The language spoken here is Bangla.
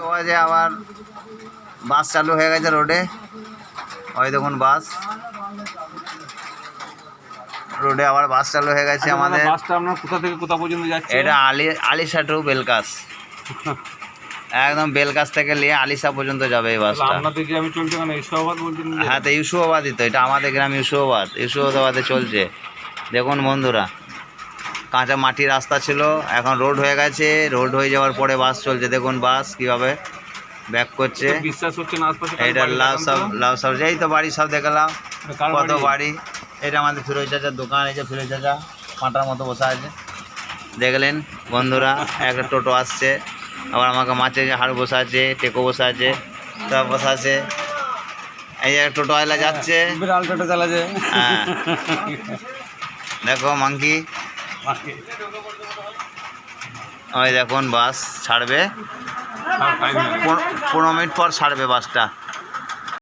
তো যে আবার বাস চালু হয়ে গেছে রোডে। ওই দেখুন বাস, রোডে আবার বাস চালু হয়ে গেছে আমাদের। বাসটা আপনার কোথা থেকে কোথা পর্যন্ত যাচ্ছে? এটা আলিশা টু বেলকাস, একদম বেলকাস থেকে নিয়ে আলিশা পর্যন্ত যাবে এই বাসটা। আপনাদের গ্রামে চলছে কেন? ইসলামাবাদ বলছেন? হ্যাঁ, তো ইউসুফাবাদই তো, এটা আমাদের গ্রাম ইউসুফাবাদে চলছে। দেখুন বন্ধুরা, কাঁচা মাটির রাস্তা ছিল, এখন রোড হয়ে গেছে। রোড হয়ে যাওয়ার পরে বাস চলছে। দেখুন বাস কিভাবে ব্যাক করছে। বিশ্বাস হচ্ছে না আশপাশে এটা লাভ সব এই তো বাড়ি সব দেখলাম, কত বাড়ি। এটা আমাদের ফিরোজ চাচার দোকান। এই যে ফিরোজ চাচা পাঁটার মতো বসে আছে, দেখলেন বন্ধুরা। একটা টোটো আসছে, আবার আমাকে মাছের হাড় বসে আছে, টেকো বসে আছে, সব বসে আছে। এই যে টোটো আইলা যাচ্ছে, বিড়াল টোটো চালাচ্ছে। হ্যাঁ দেখো মাংকি। ওই দেখুন বাস ছাড়বে, 15 মিনিট পর ছাড়বে বাসটা।